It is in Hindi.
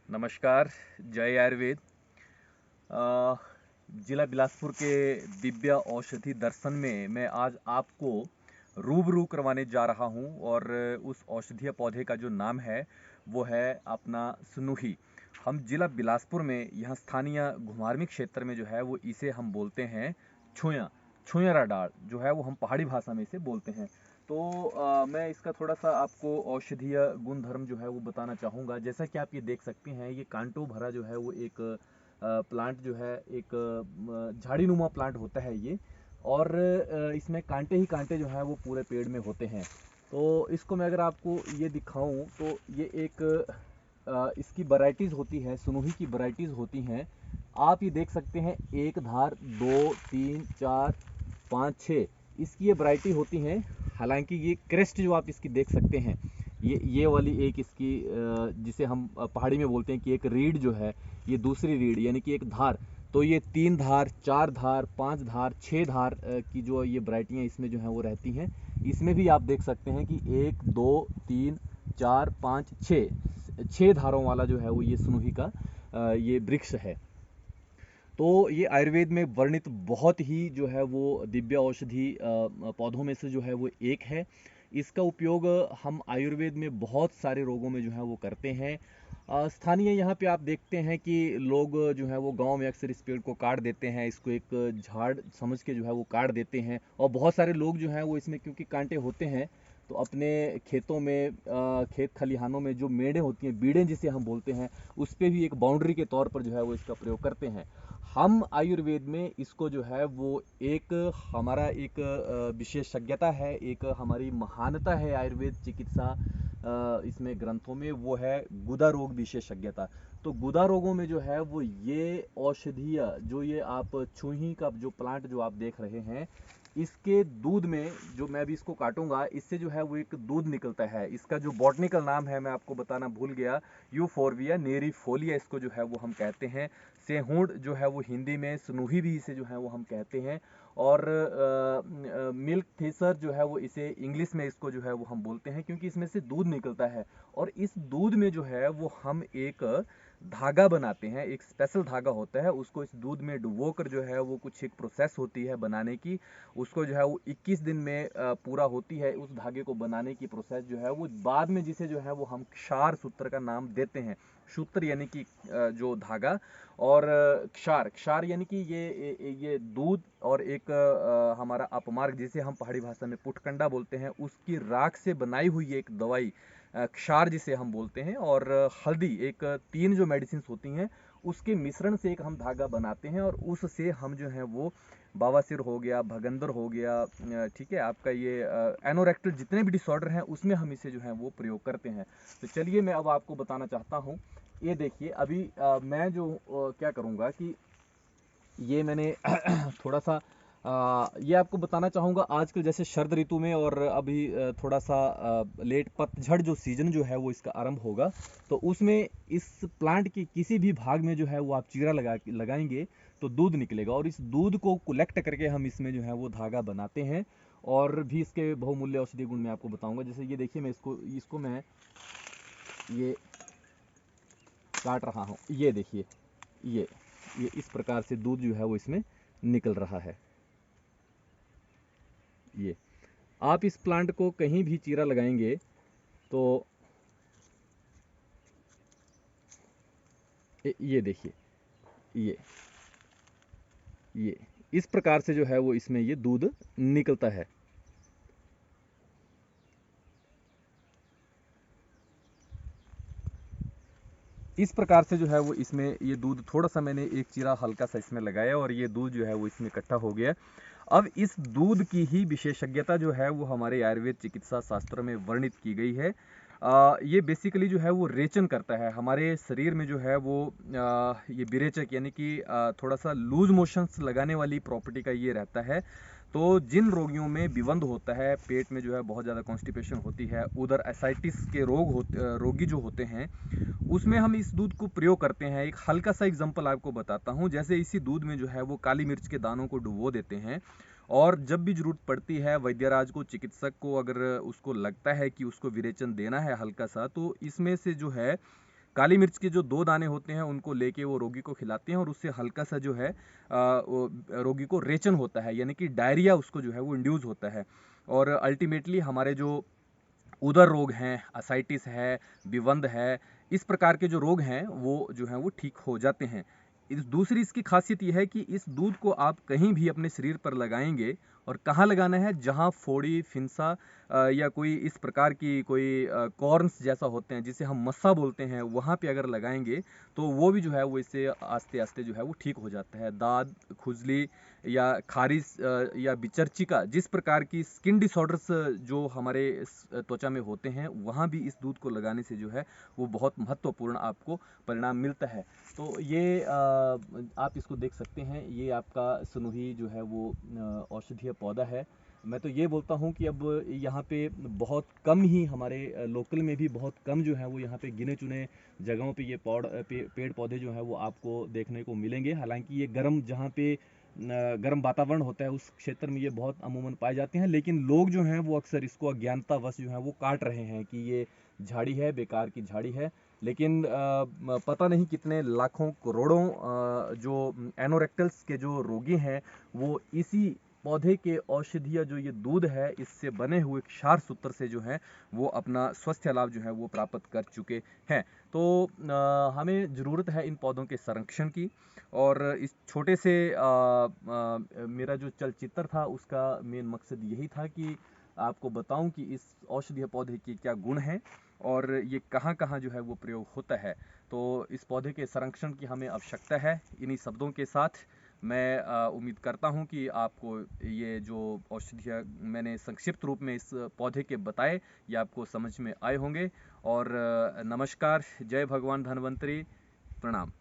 नमस्कार। जय आयुर्वेद। अ, जिला बिलासपुर के दिव्य औषधि दर्शन में मैं आज आपको रूबरू करवाने जा रहा हूं और उस औषधीय पौधे का जो नाम है वो है अपना सनूही। हम जिला बिलासपुर में यहाँ स्थानीय घुमारवीं क्षेत्र में जो है वो इसे हम बोलते हैं छुया। छुयरा डाल जो है वो हम पहाड़ी भाषा में इसे बोलते हैं। तो मैं इसका थोड़ा सा आपको औषधीय गुण धर्म जो है वो बताना चाहूँगा। जैसा कि आप ये देख सकते हैं, ये कांटों भरा जो है वो एक प्लांट जो है, एक झाड़ी नुमा प्लांट होता है ये। और इसमें कांटे ही कांटे जो है वो पूरे पेड़ में होते हैं। तो इसको मैं अगर आपको ये दिखाऊं तो ये एक इसकी वैरायटीज़ होती है, सनूही की वैरायटीज़ होती हैं। आप ये देख सकते हैं, एक धार, दो, तीन, चार, पाँच, छः, इसकी ये वैरायटी होती हैं। हालांकि ये क्रेस्ट जो आप इसकी देख सकते हैं, ये वाली एक इसकी जिसे हम पहाड़ी में बोलते हैं कि एक रीड जो है, ये दूसरी रीड यानी कि एक धार। तो ये 3 धार, 4 धार, 5 धार, 6 धार की जो ये वैरायटियाँ इसमें जो हैं वो रहती हैं। इसमें भी आप देख सकते हैं कि 1, 2, 3, 4, 5, 6 धारों वाला जो है वो ये सनूही का ये वृक्ष है। तो ये आयुर्वेद में वर्णित बहुत ही जो है वो दिव्य औषधि पौधों में से जो है वो एक है। इसका उपयोग हम आयुर्वेद में बहुत सारे रोगों में जो है वो करते हैं। स्थानीय यहाँ पे आप देखते हैं कि लोग जो है वो गांव में अक्सर इस पेड़ को काट देते हैं, इसको एक झाड़ समझ के जो है वो काट देते हैं। और बहुत सारे लोग जो हैं वो इसमें, क्योंकि कांटे होते हैं, तो अपने खेतों में खेत खलिहानों में जो मेड़े होती हैं, बीड़ें जिसे हम बोलते हैं, उस पे भी एक बाउंड्री के तौर पर जो है वो इसका प्रयोग करते हैं। हम आयुर्वेद में इसको जो है वो एक हमारा एक विशेषज्ञता है, एक हमारी महानता है आयुर्वेद चिकित्सा इसमें ग्रंथों में, वो है गुदा रोग विशेषज्ञता। तो गुदा रोगों में जो है वो ये औषधीय, जो ये आप छुही का जो प्लांट जो आप देख रहे हैं, इसके दूध में, जो मैं अभी इसको काटूंगा, इससे जो है वो एक दूध निकलता है। इसका जो बॉटनिकल नाम है मैं आपको बताना भूल गया, यूफोरबिया नेरीफोलिया इसको जो है वो हम कहते हैं। सेहूड़ जो है वो हिंदी में, सनूही भी इसे जो है वो हम कहते हैं। और मिल्क थेसर जो है वो इसे इंग्लिश में इसको जो है वो हम बोलते हैं, क्योंकि इसमें से दूध निकलता है। और इस दूध में जो है वो हम एक धागा बनाते हैं, एक स्पेशल धागा होता है, उसको इस दूध में डुबो कर जो है वो कुछ एक प्रोसेस होती है बनाने की, उसको जो है वो 21 दिन में पूरा होती है। उस धागे को बनाने की प्रोसेस जो है वो बाद में, जिसे जो है वो हम क्षार सूत्र का नाम देते हैं। सूत्र यानी कि जो धागा, और क्षार, क्षार यानी कि ये दूध, और एक हमारा अपमार्ग जिसे हम पहाड़ी भाषा में पुटकंडा बोलते हैं, उसकी राख से बनाई हुई एक दवाई क्षार जिसे हम बोलते हैं, और हल्दी, एक 3 जो मेडिसिन होती हैं, उसके मिश्रण से एक हम धागा बनाते हैं। और उससे हम जो है वो बवासीर हो गया, भगंदर हो गया, ठीक है, आपका ये एनोरेक्टल जितने भी डिसऑर्डर हैं उसमें हम इसे जो है वो प्रयोग करते हैं। तो चलिए मैं अब आपको बताना चाहता हूँ। ये देखिए, अभी मैं जो क्या करूँगा कि ये मैंने थोड़ा सा ये आपको बताना चाहूँगा। आजकल जैसे शरद ऋतु में, और अभी थोड़ा सा लेट पतझड़ जो सीजन जो है वो इसका आरंभ होगा, तो उसमें इस प्लांट के किसी भी भाग में जो है वो आप चीरा लगाएंगे तो दूध निकलेगा, और इस दूध को कलेक्ट करके हम इसमें जो है वो धागा बनाते हैं। और भी इसके बहुमूल्य औषधीय गुण मैं आपको बताऊंगा। जैसे ये देखिए, मैं इसको इसको मैं ये काट रहा हूँ, ये देखिए, ये ये इस प्रकार से दूध जो है वो इसमें निकल रहा है। ये आप इस प्लांट को कहीं भी चीरा लगाएंगे तो ये देखिए, ये ये इस प्रकार से जो है वो इसमें ये दूध निकलता है। इस प्रकार से जो है वो इसमें ये दूध, थोड़ा सा मैंने एक चीरा हल्का सा इसमें लगाया और ये दूध जो है वो इसमें इकट्ठा हो गया। अब इस दूध की ही विशेषज्ञता जो है वो हमारे आयुर्वेद चिकित्सा शास्त्र में वर्णित की गई है। ये बेसिकली जो है वो रेचन करता है हमारे शरीर में, जो है वो ये विरेचक यानी कि थोड़ा सा लूज मोशंस लगाने वाली प्रॉपर्टी का ये रहता है। तो जिन रोगियों में विबंध होता है, पेट में जो है बहुत ज़्यादा कॉन्स्टिपेशन होती है, उधर एसाइटिस के रोगी जो होते हैं, उसमें हम इस दूध को प्रयोग करते हैं। एक हल्का सा एग्जांपल आपको बताता हूँ। जैसे इसी दूध में जो है वो काली मिर्च के दानों को डुबो देते हैं, और जब भी जरूरत पड़ती है वैद्यराज को, चिकित्सक को, अगर उसको लगता है कि उसको विरेचन देना है हल्का सा, तो इसमें से जो है काली मिर्च के जो 2 दाने होते हैं उनको लेके वो रोगी को खिलाते हैं और उससे हल्का सा जो है वो रोगी को रेचन होता है, यानी कि डायरिया उसको जो है वो इंड्यूस होता है। और अल्टीमेटली हमारे जो उदर रोग हैं, असाइटिस है, विवंद है, इस प्रकार के जो रोग हैं वो जो हैं वो ठीक हो जाते हैं। दूसरी इसकी खासियत ये है कि इस दूध को आप कहीं भी अपने शरीर पर लगाएंगे, और कहाँ लगाना है, जहाँ फोड़ी, फिंसा या कोई इस प्रकार की कोई कॉर्न्स जैसा होते हैं जिसे हम मस्सा बोलते हैं, वहाँ पे अगर लगाएंगे तो वो भी जो है वो इससे आस्ते आस्ते जो है वो ठीक हो जाता है। दाद, खुजली या खारिश या बिचर्चिका, जिस प्रकार की स्किन डिसऑर्डर्स जो हमारे त्वचा में होते हैं, वहाँ भी इस दूध को लगाने से जो है वो बहुत महत्वपूर्ण आपको परिणाम मिलता है। तो ये आप इसको देख सकते हैं, ये आपका सनोही जो है वो औषधीय पौधा है। मैं तो ये बोलता हूँ कि अब यहाँ पे बहुत कम ही हमारे लोकल में भी बहुत कम जो है वो यहाँ पे गिने चुने जगहों पे ये पेड़ पौधे जो है वो आपको देखने को मिलेंगे। हालांकि ये गर्म, जहाँ पे गर्म वातावरण होता है उस क्षेत्र में ये बहुत अमूमन पाए जाते हैं, लेकिन लोग जो हैं वो अक्सर इसको अज्ञानतावश जो है वो काट रहे हैं कि ये झाड़ी है, बेकार की झाड़ी है। लेकिन पता नहीं कितने लाखों करोड़ों जो एनोरेक्टल्स के जो रोगी हैं वो इसी पौधे के औषधीय जो ये दूध है, इससे बने हुए क्षार सूत्र से जो है वो अपना स्वास्थ्य लाभ जो है वो प्राप्त कर चुके हैं। तो हमें ज़रूरत है इन पौधों के संरक्षण की। और इस छोटे से मेरा जो चलचित्र था उसका मेन मकसद यही था कि आपको बताऊं कि इस औषधीय पौधे के क्या गुण हैं और ये कहाँ कहाँ जो है वो प्रयोग होता है। तो इस पौधे के संरक्षण की हमें आवश्यकता है। इन्हीं शब्दों के साथ मैं उम्मीद करता हूं कि आपको ये जो औषधीय मैंने संक्षिप्त रूप में इस पौधे के बताए, ये आपको समझ में आए होंगे। और नमस्कार, जय भगवान धन्वंतरी, प्रणाम।